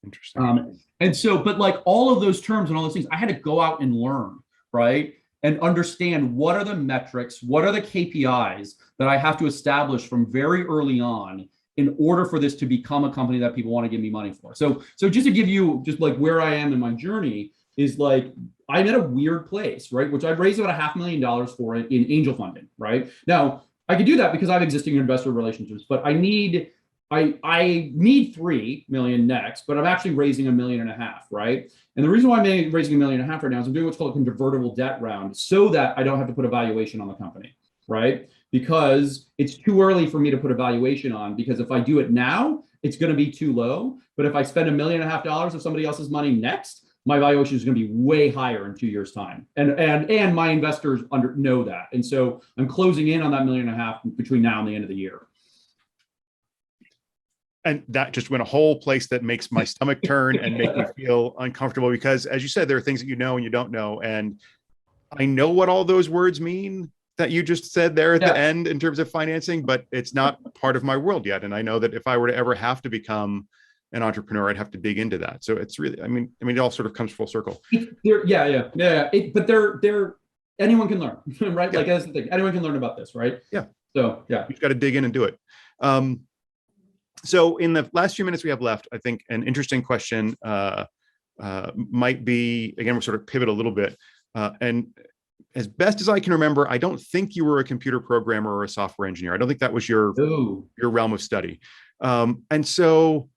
Interesting. And so, but like all of those terms and all those things, I had to go out and learn, right? And understand what are the metrics, what are the KPIs that I have to establish from very early on in order for this to become a company that people want to give me money for. So just to give you just like where I am in my journey, is like, I'm at a weird place, right? Which I've raised about $500,000 for it in angel funding, right? Now, I could do that because I have existing investor relationships, but I need 3 million next, but I'm actually raising $1.5 million, right? And the reason why I'm raising $1.5 million right now is I'm doing what's called a convertible debt round, so that I don't have to put a valuation on the company, right? Because it's too early for me to put a valuation on, because if I do it now, it's going to be too low. But if I spend $1.5 million of somebody else's money next, my valuation is going to be way higher in 2 years' time. And my investors know that. And so I'm closing in on that $1.5 million between now and the end of the year. And that just went a whole place that makes my stomach turn and make me feel uncomfortable, because as you said, there are things that you know and you don't know. And I know what all those words mean that you just said there at the end in terms of financing, but it's not part of my world yet. And I know that if I were to ever have to become an entrepreneur, I'd have to dig into that. So it's really, I mean, it all sort of comes full circle. They're anyone can learn, right? Yeah. Like that's the thing. Anyone can learn about this, right? Yeah. So yeah, You've got to dig in and do it. So in the last few minutes we have left, I think an interesting question might be, again, we'll sort of pivot a little bit. And as best as I can remember, I don't think you were a computer programmer or a software engineer. I don't think that was your realm of study. And so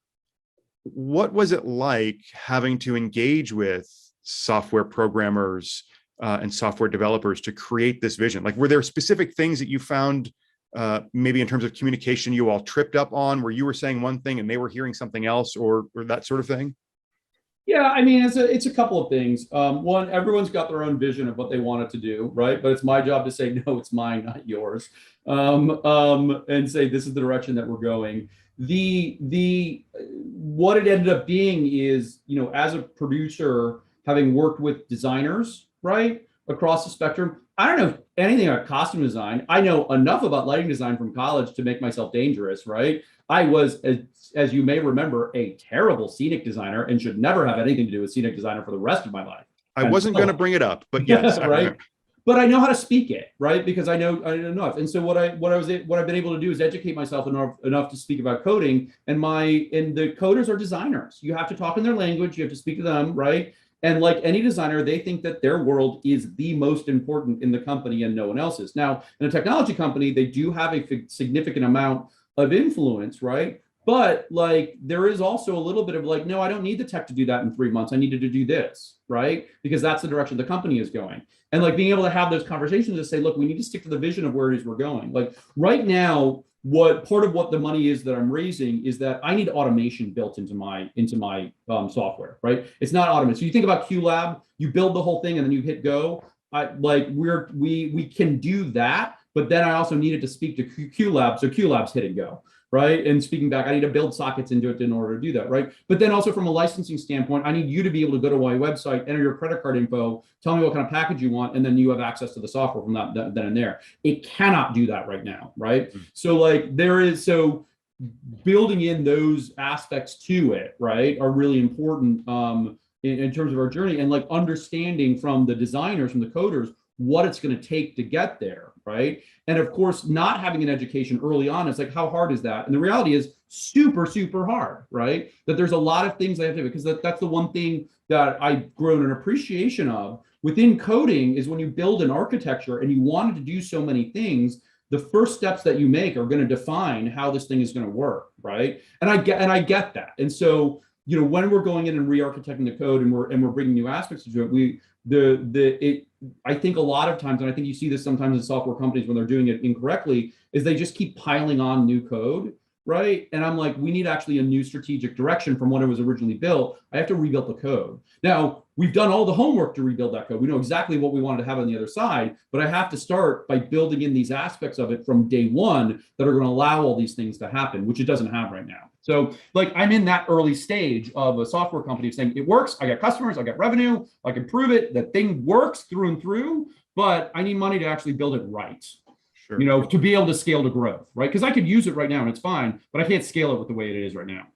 what was it like having to engage with software programmers and software developers to create this vision? Like, were there specific things that you found maybe in terms of communication you all tripped up on, where you were saying one thing and they were hearing something else, or that sort of thing? Yeah, I mean, it's a couple of things. One, everyone's got their own vision of what they want it to do, right? But it's my job to say, no, it's mine, not yours, and say this is the direction that we're going. What it ended up being is, as a producer, having worked with designers, right, across the spectrum, I don't know anything about costume design. I know enough about lighting design from college to make myself dangerous, right? I was, as you may remember, a terrible scenic designer and should never have anything to do with scenic designer for the rest of my life. I wasn't going to bring it up, but yes, right. But I know how to speak it, right? Because I know enough. And so what I've been able to do is educate myself enough to speak about coding. And the coders are designers. You have to talk in their language. You have to speak to them, right? And like any designer, they think that their world is the most important in the company and no one else's. Now, in a technology company, they do have a significant amount of influence, right? But like, there is also a little bit of like, no, I don't need the tech to do that in 3 months. I needed to do this, right? Because that's the direction the company is going. And like being able to have those conversations to say, look, we need to stick to the vision of where it is we're going. Like right now, part of what the money is that I'm raising is that I need automation built into my software, right? It's not automated. So you think about QLab, you build the whole thing and then you hit go. We can do that, but then I also needed to speak to QLab, so QLab's hit and go, right? And speaking back, I need to build sockets into it in order to do that, right? But then also from a licensing standpoint, I need you to be able to go to my website, enter your credit card info, tell me what kind of package you want, and then you have access to the software from that then and there. It cannot do that right now, right? Mm-hmm. So like building in those aspects to it, right, are really important in terms of our journey, and like understanding from the designers, from the coders, what it's going to take to get there, right? And of course, not having an education early on, it's like, how hard is that? And the reality is super, super hard, right? That there's a lot of things I have to do, because that's the one thing that I've grown an appreciation of within coding is when you build an architecture and you wanted to do so many things, the first steps that you make are going to define how this thing is going to work, right? And I get that. And so, when we're going in and re-architecting the code and we're bringing new aspects to it, I think a lot of times, and I think you see this sometimes in software companies when they're doing it incorrectly, is they just keep piling on new code, right? And I'm like, we need actually a new strategic direction from when it was originally built. I have to rebuild the code. Now, we've done all the homework to rebuild that code. We know exactly what we wanted to have on the other side, but I have to start by building in these aspects of it from day one that are going to allow all these things to happen, which it doesn't have right now. So like, I'm in that early stage of a software company saying it works, I got customers, I got revenue, I can prove it, that thing works through and through, but I need money to actually build it right. Sure. To be able to scale to growth, right? Because I could use it right now and it's fine, but I can't scale it with the way it is right now.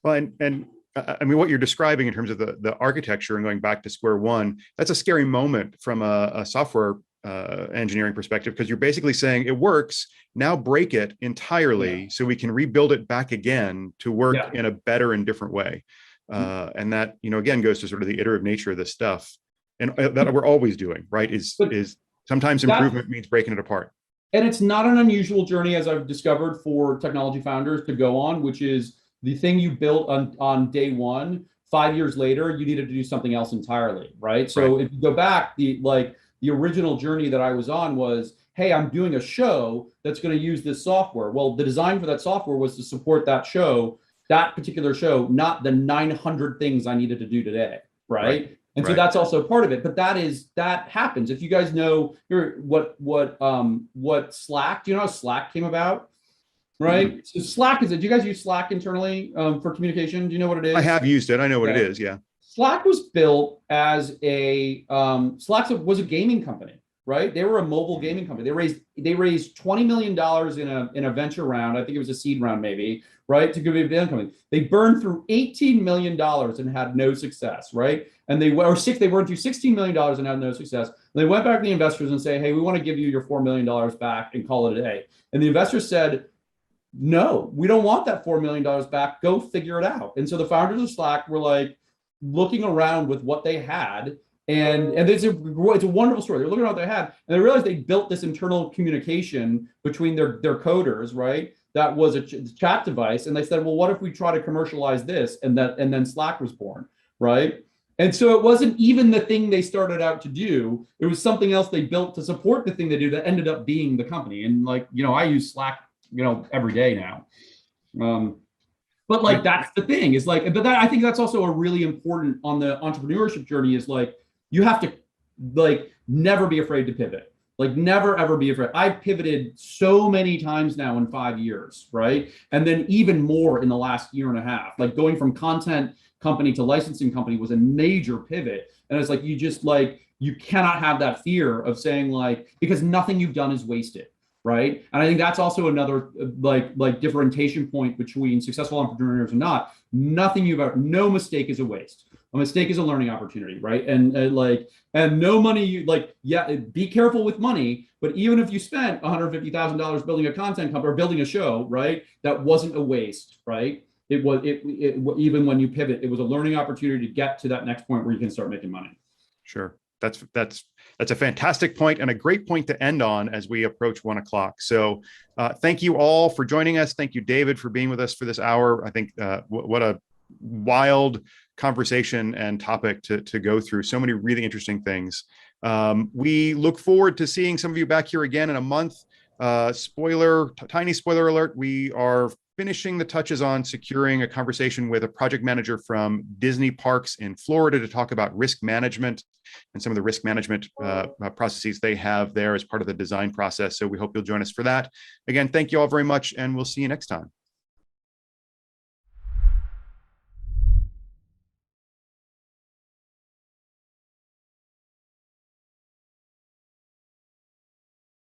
Well, and I mean, what you're describing in terms of the architecture and going back to square one, that's a scary moment from a software engineering perspective, because you're basically saying it works, now break it entirely so we can rebuild it back again to work in a better and different way. And that, again, goes to sort of the iterative nature of this stuff, and that we're always doing, right? Is sometimes improvement means breaking it apart. And it's not an unusual journey, as I've discovered, for technology founders to go on, which is the thing you built on day one, 5 years later, you needed to do something else entirely, right? So if you go back, the original journey that I was on was, hey, I'm doing a show that's going to use this software. Well, the design for that software was to support that show, that particular show, not the 900 things I needed to do today, right? And so that's also part of it. But that happens. If you guys know what Slack, do you know how Slack came about? Right. Mm-hmm. So Slack do you guys use Slack internally for communication? Do you know what it is? I have used it. I know what it is. Yeah. Slack was built as Slack was a gaming company, right? They were a mobile gaming company. They raised $20 million in a venture round. I think it was a seed round, maybe, right? To give a video company. They burned through $18 million and had no success, right? And they burned through $16 million and had no success. And they went back to the investors and say, hey, we want to give you your $4 million back and call it a day. And the investors said, no, we don't want that $4 million back. Go figure it out. And so the founders of Slack were like looking around with what they had. And it's a wonderful story. They're looking at what they had, and they realized they built this internal communication between their coders, right? That was a chat device. And they said, well, what if we try to commercialize this? And then Slack was born, right? And so it wasn't even the thing they started out to do. It was something else they built to support the thing they do that ended up being the company. And like, I use Slack, every day now. But like, that's the thing is like, but I think that's also a really important on the entrepreneurship journey is like, you have to like never be afraid to pivot. Like never, ever be afraid. I've pivoted so many times now in 5 years, right? And then even more in the last year and a half, like going from content company to licensing company was a major pivot. And it's like, you cannot have that fear of saying like, because nothing you've done is wasted. Right. And I think that's also another like differentiation point between successful entrepreneurs and not. No mistake is a waste. A mistake is a learning opportunity, right? And no money, be careful with money, but even if you spent $150,000 building a content company or building a show, right? That wasn't a waste, right? It even when you pivot, it was a learning opportunity to get to that next point where you can start making money. Sure. That's a fantastic point and a great point to end on as we approach 1 o'clock. So thank you all for joining us. Thank you, David, for being with us for this hour. I think what a wild conversation and topic to go through. So many really interesting things. We look forward to seeing some of you back here again in a month. Tiny spoiler alert, we are finishing the touches on securing a conversation with a project manager from Disney Parks in Florida to talk about risk management and some of the risk management processes they have there as part of the design process. So we hope you'll join us for that. Again, thank you all very much, and we'll see you next time.